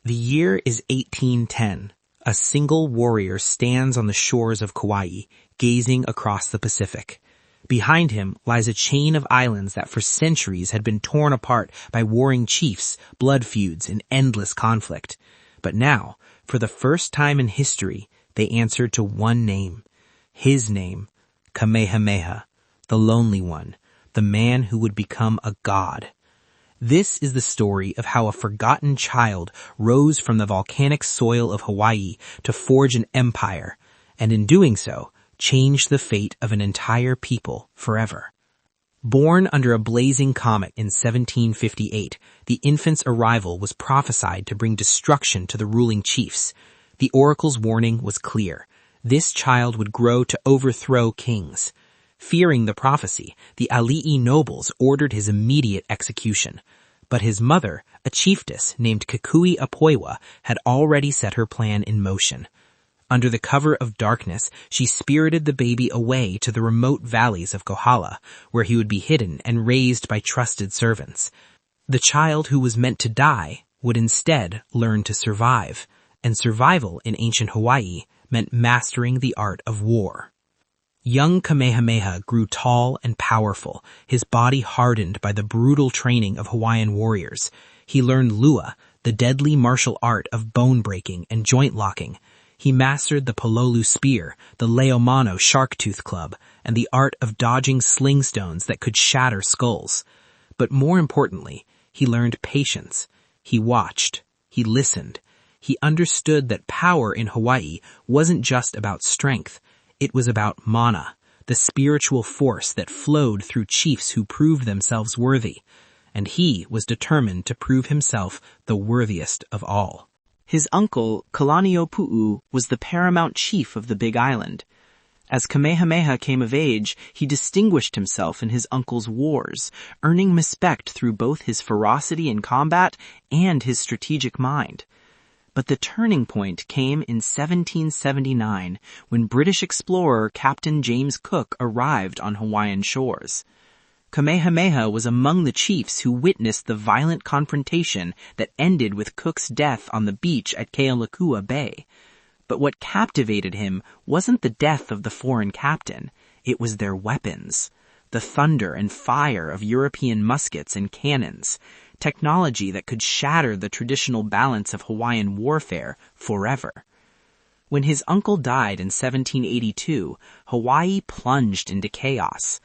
The year is 1810. A single warrior stands on the shores of Kauai, gazing across the Pacific. Behind him lies a chain of islands that for centuries had been torn apart by warring chiefs, blood feuds, and endless conflict. But now, for the first time in history, they answered to one name. His name, Kamehameha, the Lonely One, the man who would become a god. This is the story of how a forgotten child rose from the volcanic soil of Hawaii to forge an empire, and in doing so, changed the fate of an entire people forever. Born under a blazing comet in 1758, the infant's arrival was prophesied to bring destruction to the ruling chiefs. The oracle's warning was clear. This child would grow to overthrow kings. Fearing the prophecy, the Ali'i nobles ordered his immediate execution. But his mother, a chiefess named Kukui Apoiwa, had already set her plan in motion. Under the cover of darkness, she spirited the baby away to the remote valleys of Kohala, where he would be hidden and raised by trusted servants. The child who was meant to die would instead learn to survive, and survival in ancient Hawaii meant mastering the art of war. Young Kamehameha grew tall and powerful, his body hardened by the brutal training of Hawaiian warriors. He learned lua, the deadly martial art of bone breaking and joint locking. He mastered the pololu spear, the leomano shark-tooth club, and the art of dodging sling stones that could shatter skulls. But more importantly, he learned patience. He watched. He listened. He understood that power in Hawaii wasn't just about strength. It was about mana, the spiritual force that flowed through chiefs who proved themselves worthy. And he was determined to prove himself the worthiest of all. His uncle, Kalaniʻopuʻu, was the paramount chief of the Big Island. As Kamehameha came of age, he distinguished himself in his uncle's wars, earning respect through both his ferocity in combat and his strategic mind. But the turning point came in 1779 when British explorer Captain James Cook arrived on Hawaiian shores. Kamehameha was among the chiefs who witnessed the violent confrontation that ended with Cook's death on the beach at Kealakua Bay. But what captivated him wasn't the death of the foreign captain, it was their weapons. The thunder and fire of European muskets and cannons, technology that could shatter the traditional balance of Hawaiian warfare forever. When his uncle died in 1782, Hawaii plunged into chaos.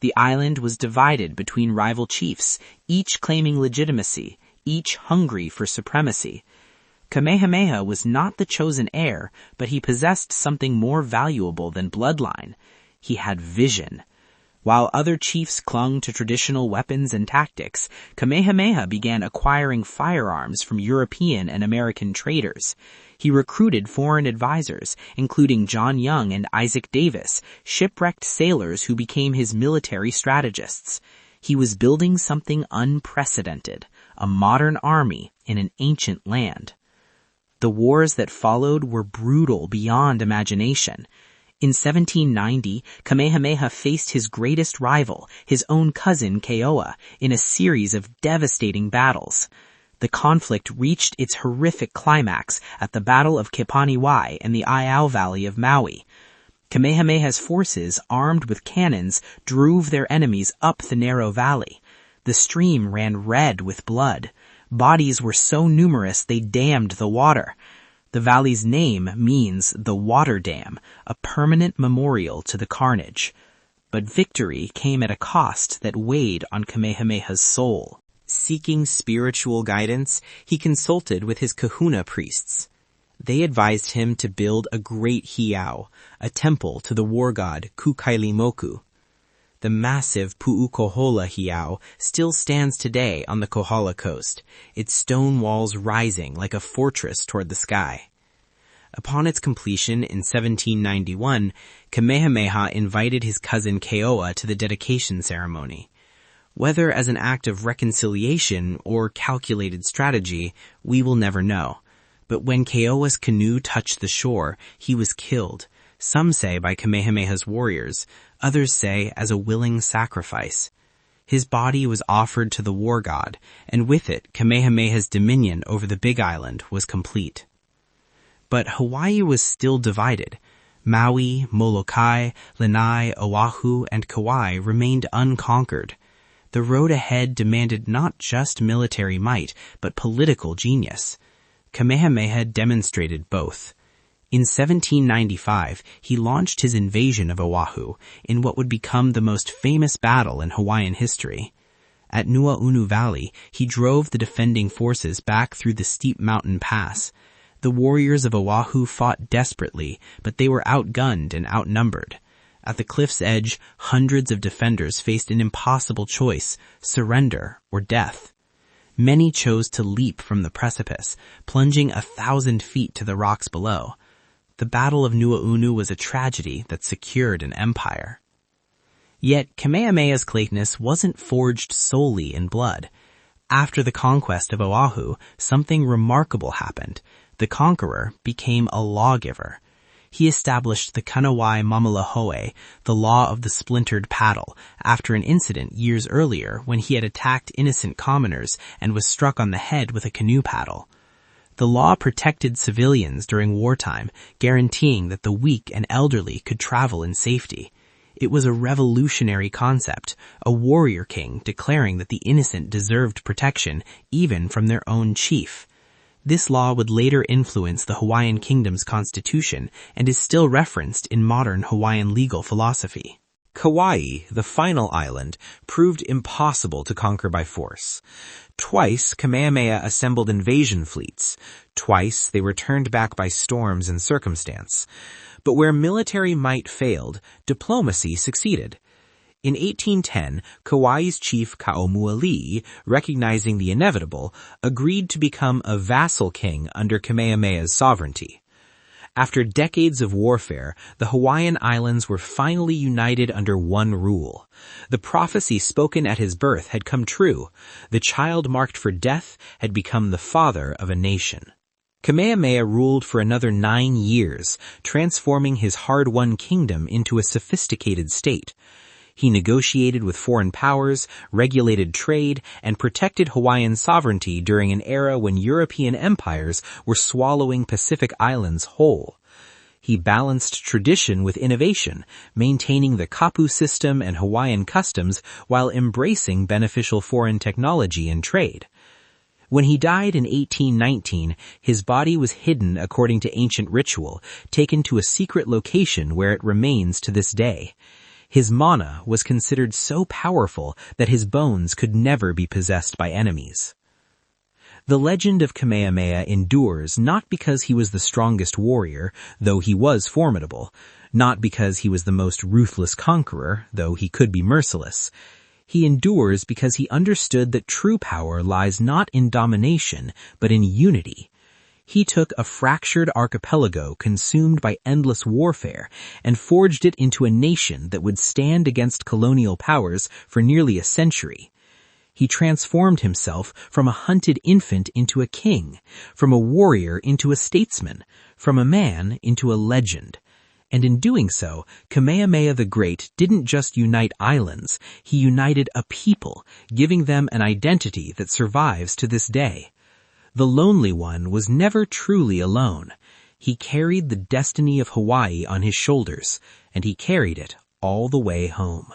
The island was divided between rival chiefs, each claiming legitimacy, each hungry for supremacy. Kamehameha was not the chosen heir, but he possessed something more valuable than bloodline. He had vision. While other chiefs clung to traditional weapons and tactics, Kamehameha began acquiring firearms from European and American traders. He recruited foreign advisors, including John Young and Isaac Davis, shipwrecked sailors who became his military strategists. He was building something unprecedented, a modern army in an ancient land. The wars that followed were brutal beyond imagination. In 1790, Kamehameha faced his greatest rival, his own cousin Keoa, in a series of devastating battles. The conflict reached its horrific climax at the Battle of Kepaniwai in the Aiau Valley of Maui. Kamehameha's forces, armed with cannons, drove their enemies up the narrow valley. The stream ran red with blood. Bodies were so numerous they dammed the water. The valley's name means the water dam, a permanent memorial to the carnage. But victory came at a cost that weighed on Kamehameha's soul. Seeking spiritual guidance, he consulted with his kahuna priests. They advised him to build a great heiau, a temple to the war god Kukailimoku. The massive Pu'ukohola heiau still stands today on the Kohala coast, its stone walls rising like a fortress toward the sky. Upon its completion in 1791, Kamehameha invited his cousin Keoa to the dedication ceremony. Whether as an act of reconciliation or calculated strategy, we will never know. But when Keoa's canoe touched the shore, he was killed, some say by Kamehameha's warriors, others say as a willing sacrifice. His body was offered to the war god, and with it, Kamehameha's dominion over the Big Island was complete. But Hawaii was still divided. Maui, Molokai, Lanai, Oahu, and Kauai remained unconquered. The road ahead demanded not just military might, but political genius. Kamehameha demonstrated both. In 1795, he launched his invasion of Oahu in what would become the most famous battle in Hawaiian history. At Nuu'unu Valley, he drove the defending forces back through the steep mountain pass. The warriors of Oahu fought desperately, but they were outgunned and outnumbered. At the cliff's edge, hundreds of defenders faced an impossible choice: surrender or death. Many chose to leap from the precipice, plunging 1,000 feet to the rocks below. The Battle of Nuu'unu was a tragedy that secured an empire. Yet Kamehameha's greatness wasn't forged solely in blood. After the conquest of Oahu, something remarkable happened. The conqueror became a lawgiver. He established the Kanawai Mamalahoe, the law of the splintered paddle, after an incident years earlier when he had attacked innocent commoners and was struck on the head with a canoe paddle. The law protected civilians during wartime, guaranteeing that the weak and elderly could travel in safety. It was a revolutionary concept, a warrior king declaring that the innocent deserved protection even from their own chief. This law would later influence the Hawaiian kingdom's constitution and is still referenced in modern Hawaiian legal philosophy. Kauai, the final island, proved impossible to conquer by force. Twice, Kamehameha assembled invasion fleets. Twice, they were turned back by storms and circumstance. But where military might failed, diplomacy succeeded. In 1810, Kauai's chief Kaumoali, recognizing the inevitable, agreed to become a vassal king under Kamehameha's sovereignty. After decades of warfare, the Hawaiian Islands were finally united under one rule. The prophecy spoken at his birth had come true. The child marked for death had become the father of a nation. Kamehameha ruled for another 9 years, transforming his hard-won kingdom into a sophisticated state. He negotiated with foreign powers, regulated trade, and protected Hawaiian sovereignty during an era when European empires were swallowing Pacific islands whole. He balanced tradition with innovation, maintaining the kapu system and Hawaiian customs while embracing beneficial foreign technology and trade. When he died in 1819, his body was hidden according to ancient ritual, taken to a secret location where it remains to this day. His mana was considered so powerful that his bones could never be possessed by enemies. The legend of Kamehameha endures not because he was the strongest warrior, though he was formidable, not because he was the most ruthless conqueror, though he could be merciless. He endures because he understood that true power lies not in domination, but in unity. He took a fractured archipelago consumed by endless warfare and forged it into a nation that would stand against colonial powers for nearly a century. He transformed himself from a hunted infant into a king, from a warrior into a statesman, from a man into a legend. And in doing so, Kamehameha the Great didn't just unite islands, he united a people, giving them an identity that survives to this day. The lonely one was never truly alone. He carried the destiny of Hawaii on his shoulders, and he carried it all the way home.